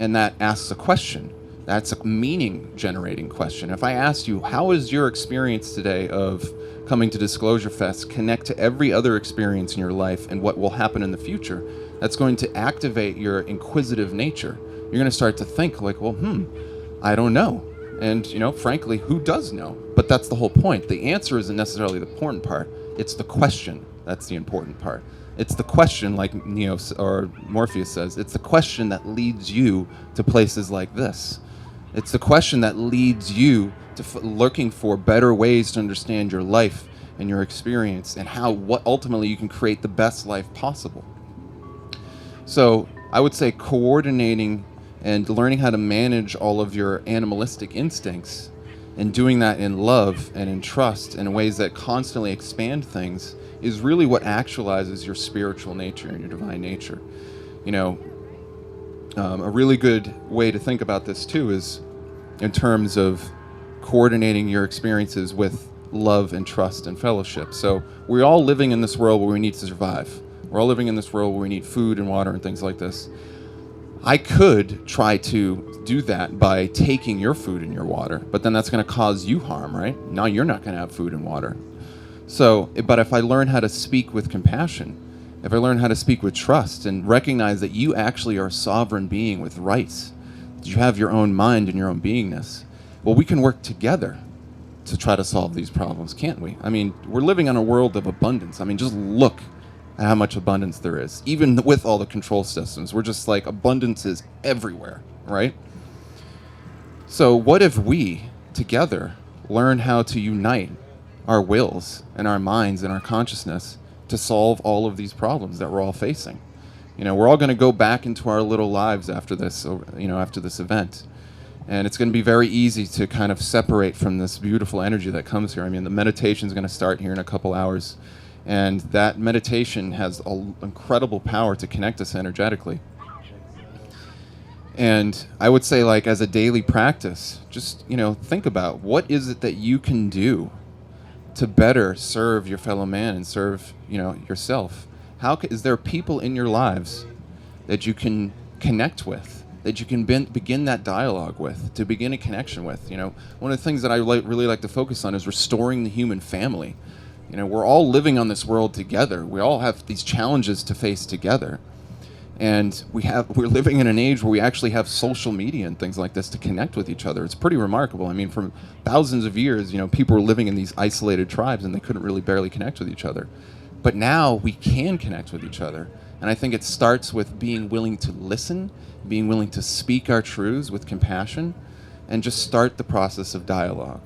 And that asks a question. That's a meaning-generating question. If I asked you, how is your experience today of coming to DisclosureFest connect to every other experience in your life and what will happen in the future, that's going to activate your inquisitive nature. You're going to start to think like, well, I don't know. And, frankly, who does know? But that's the whole point. The answer isn't necessarily the important part. It's the question that's the important part. It's the question, like Neo or Morpheus says, it's the question that leads you to places like this. It's the question that leads you to looking for better ways to understand your life and your experience and what ultimately you can create the best life possible. So I would say coordinating and learning how to manage all of your animalistic instincts and doing that in love and in trust and in ways that constantly expand things is really what actualizes your spiritual nature and your divine nature. A really good way to think about this too is in terms of coordinating your experiences with love and trust and fellowship. So we're all living in this world where we need to survive. We're all living in this world where we need food and water and things like this. I could try to do that by taking your food and your water, but then that's going to cause you harm, right? Now you're not going to have food and water. So, but if I learn how to speak with compassion, if I learn how to speak with trust and recognize that you actually are a sovereign being with rights, that you have your own mind and your own beingness, well, we can work together to try to solve these problems, can't we? I mean, we're living in a world of abundance. I mean, just look at how much abundance there is. Even with all the control systems, we're just like, abundance is everywhere, right? So what if we, together, learn how to unite our wills and our minds and our consciousness to solve all of these problems that we're all facing? We're all going to go back into our little lives after this, after this event. And it's going to be very easy to kind of separate from this beautiful energy that comes here. I mean, the meditation is going to start here in a couple hours. And that meditation has incredible power to connect us energetically. And I would say, like, as a daily practice, just, think about what is it that you can do to better serve your fellow man and serve, yourself. Is there people in your lives that you can connect with, that you can begin that dialogue with, to begin a connection with? One of the things that I really like to focus on is restoring the human family. We're all living on this world together. We all have these challenges to face together. And we're living in an age where we actually have social media and things like this to connect with each other. It's pretty remarkable. I mean, for thousands of years, people were living in these isolated tribes and they couldn't really barely connect with each other. But now we can connect with each other. And I think it starts with being willing to listen, being willing to speak our truths with compassion, and just start the process of dialogue.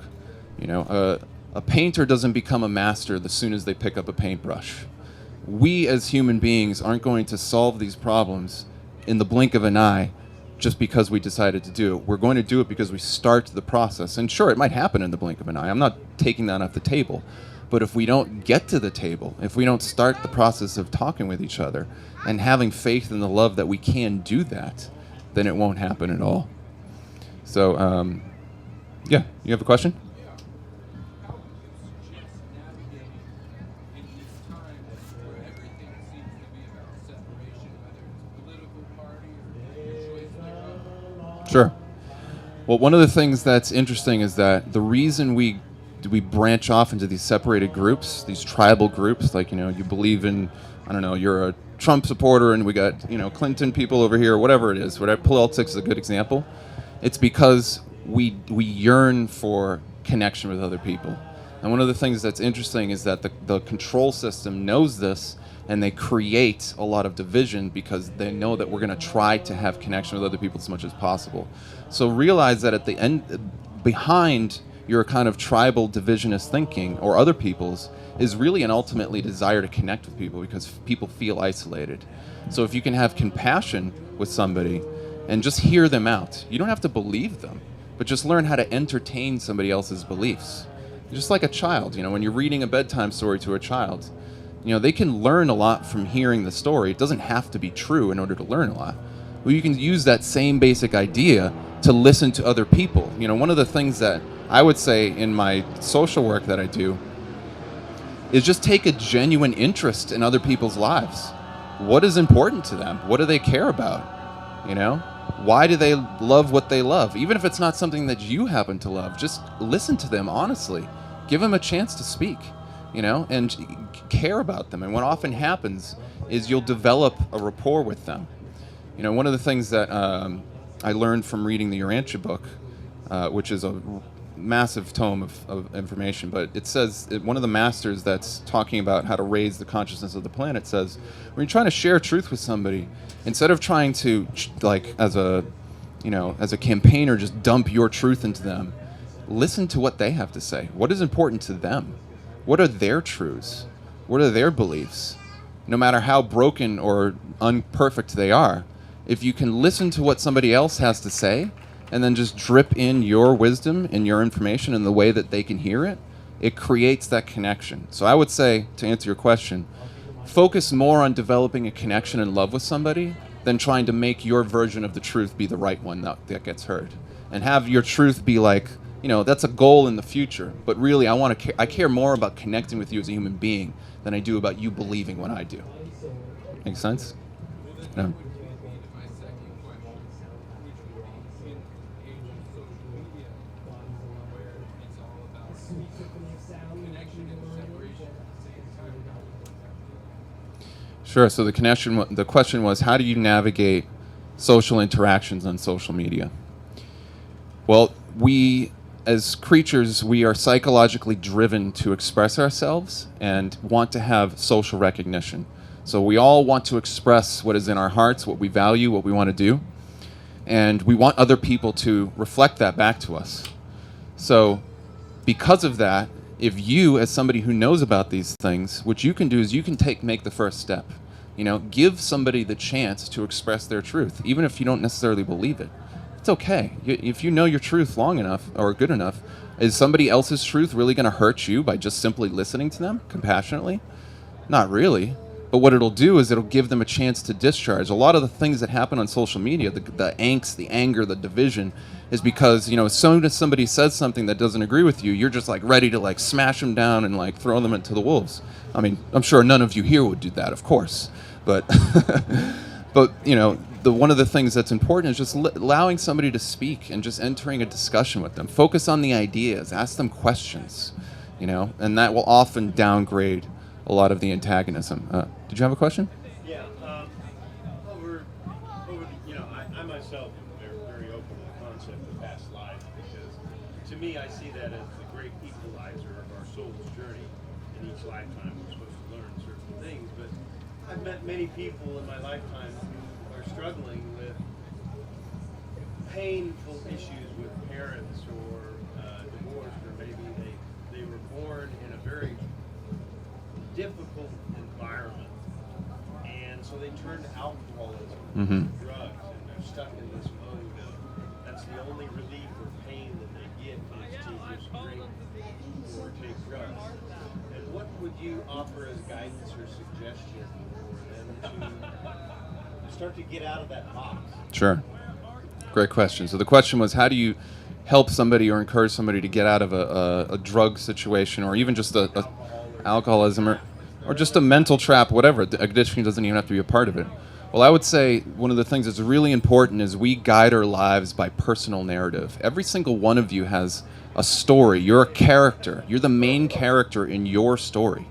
A painter doesn't become a master as soon as they pick up a paintbrush. We as human beings aren't going to solve these problems in the blink of an eye just because we decided to do it. We're going to do it because we start the process. And sure, it might happen in the blink of an eye. I'm not taking that off the table. But if we don't get to the table, if we don't start the process of talking with each other and having faith in the love that we can do that, then it won't happen at all. So, yeah, you have a question? Sure. Well, one of the things that's interesting is that the reason we branch off into these separated groups, these tribal groups, like, you believe in, I don't know, you're a Trump supporter and we got, Clinton people over here, whatever it is, whatever, politics is a good example. It's because we yearn for connection with other people. And one of the things that's interesting is that the control system knows this, and they create a lot of division because they know that we're going to try to have connection with other people as much as possible. So realize that at the end, behind your kind of tribal divisionist thinking or other people's is really an ultimately desire to connect with people because people feel isolated. So if you can have compassion with somebody and just hear them out, you don't have to believe them, but just learn how to entertain somebody else's beliefs. Just like a child, when you're reading a bedtime story to a child, they can learn a lot from hearing the story. It doesn't have to be true in order to learn a lot. Well, you can use that same basic idea to listen to other people. One of the things that I would say in my social work that I do is just take a genuine interest in other people's lives. What is important to them? What do they care about? Why do they love what they love? Even if it's not something that you happen to love, just listen to them honestly. Give them a chance to speak, and care about them. And what often happens is you'll develop a rapport with them. One of the things that I learned from reading the Urantia book, which is a massive tome of information, but it says, one of the masters that's talking about how to raise the consciousness of the planet says, when you're trying to share truth with somebody, instead of trying to, like, as a campaigner, just dump your truth into them, listen to what they have to say. What is important to them? What are their truths? What are their beliefs? No matter how broken or imperfect they are, if you can listen to what somebody else has to say and then just drip in your wisdom and your information in the way that they can hear it, it creates that connection. So I would say, to answer your question, focus more on developing a connection and love with somebody than trying to make your version of the truth be the right one that gets heard. And have your truth be like, that's a goal in the future. But really, I care more about connecting with you as a human being than I do about you believing what I do. Make sense? No. Sure. So the question was, how do you navigate social interactions on social media? Well, we, as creatures, we are psychologically driven to express ourselves and want to have social recognition. So we all want to express what is in our hearts, what we value, what we want to do. And we want other people to reflect that back to us. So because of that, if you, as somebody who knows about these things, what you can do is you can make the first step. Give somebody the chance to express their truth, even if you don't necessarily believe it. It's okay. If you know your truth long enough or good enough, is somebody else's truth really going to hurt you by just simply listening to them compassionately? Not really. But what it'll do is it'll give them a chance to discharge. A lot of the things that happen on social media, the angst, the anger, the division, is because, as soon as somebody says something that doesn't agree with you, you're just ready to smash them down and throw them into the wolves. I mean, I'm sure none of you here would do that, of course. But, but one of the things that's important is just allowing somebody to speak and just entering a discussion with them. Focus on the ideas, ask them questions, and that will often downgrade a lot of the antagonism. Did you have a question? Yeah. I myself am very open to the concept of past life because, to me, I see that as the great equalizer of our soul's journey. In each lifetime, we're supposed to learn certain things, but I've met many people in my lifetime who are struggling with painful issues with parents or divorced, or maybe they were born in a very difficult environment, and so they turn to alcoholism, and drugs, and they're stuck in this mode of that's the only relief or pain that they get is to just drink or take drugs. And what would you offer as guidance or suggestion for them to start to get out of that box? Sure. Great question. So the question was, how do you help somebody or encourage somebody to get out of a drug situation, or even just a alcoholism, or just a mental trap, whatever. Addiction doesn't even have to be a part of it. Well, I would say one of the things that's really important is we guide our lives by personal narrative. Every single one of you has a story. You're a character. You're the main character in your story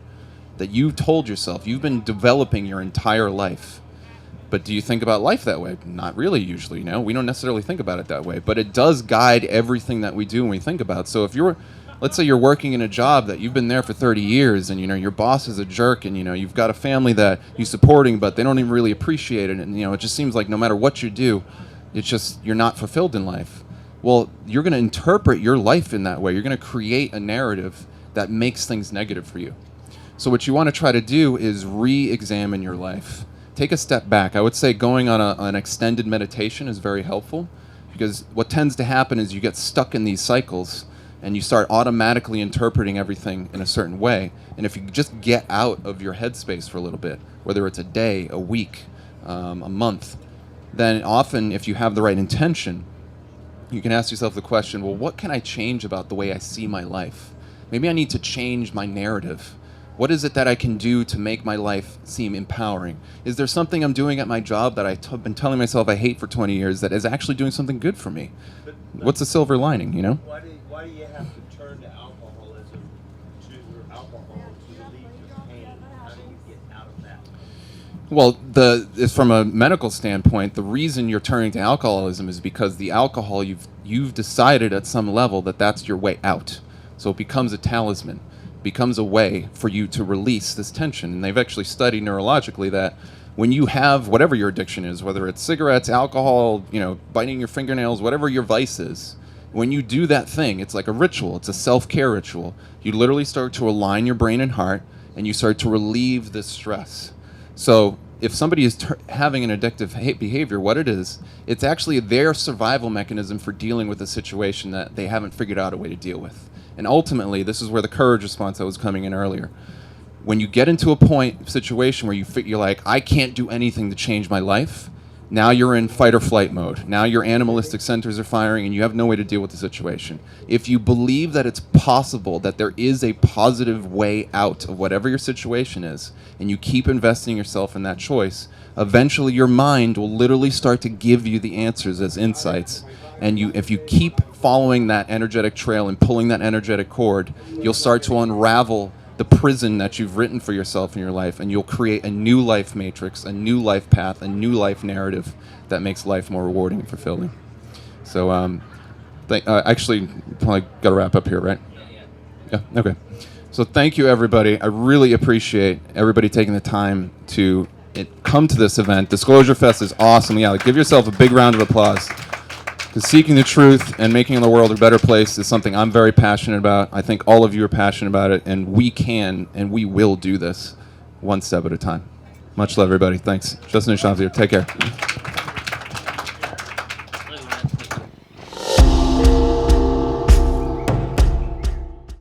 that you've told yourself. You've been developing your entire life. But do you think about life that way? Not really, usually. We don't necessarily think about it that way. But it does guide everything that we do and we think about. So if let's say you're working in a job that you've been there for 30 years, and your boss is a jerk, and you've got a family that you're supporting, but they don't even really appreciate it, and it just seems like no matter what you do, it's just you're not fulfilled in life. Well, you're going to interpret your life in that way. You're going to create a narrative that makes things negative for you. So what you want to try to do is re-examine your life. Take a step back. I would say going on an extended meditation is very helpful, because what tends to happen is you get stuck in these cycles and you start automatically interpreting everything in a certain way. And if you just get out of your headspace for a little bit, whether it's a day, a week, a month, then often if you have the right intention, you can ask yourself the question, well, what can I change about the way I see my life? Maybe I need to change my narrative. What is it that I can do to make my life seem empowering? Is there something I'm doing at my job that I've been telling myself I hate for 20 years that is actually doing something good for me? But What's the silver lining, why do you have to turn to alcoholism or alcohol to relieve your pain? How do you get out of that? Well, from a medical standpoint, the reason you're turning to alcoholism is because the alcohol you've decided at some level that that's your way out. So it becomes a talisman. Becomes a way for you to release this tension. And they've actually studied neurologically that when you have whatever your addiction is, whether it's cigarettes, alcohol, biting your fingernails, whatever your vice is, when you do that thing, it's like a ritual. It's a self-care ritual. You literally start to align your brain and heart, and you start to relieve this stress. So if somebody is having an addictive behavior, what it is, it's actually their survival mechanism for dealing with a situation that they haven't figured out a way to deal with. And ultimately, this is where the courage response that was coming in earlier. When you get into a situation where you're like, I can't do anything to change my life, now you're in fight or flight mode. Now your animalistic centers are firing and you have no way to deal with the situation. If you believe that it's possible, that there is a positive way out of whatever your situation is, and you keep investing yourself in that choice, eventually your mind will literally start to give you the answers as insights. And if you keep following that energetic trail and pulling that energetic cord, you'll start to unravel the prison that you've written for yourself in your life, and you'll create a new life matrix, a new life path, a new life narrative that makes life more rewarding and fulfilling. So, actually, probably got to wrap up here, right? Yeah. Okay. So thank you, everybody. I really appreciate everybody taking the time to come to this event. DisclosureFest is awesome. Yeah, give yourself a big round of applause. Because seeking the truth and making the world a better place is something I'm very passionate about. I think all of you are passionate about it, and we can and we will do this one step at a time. Much love, everybody. Thanks. Justin and Deschamps here. Take care.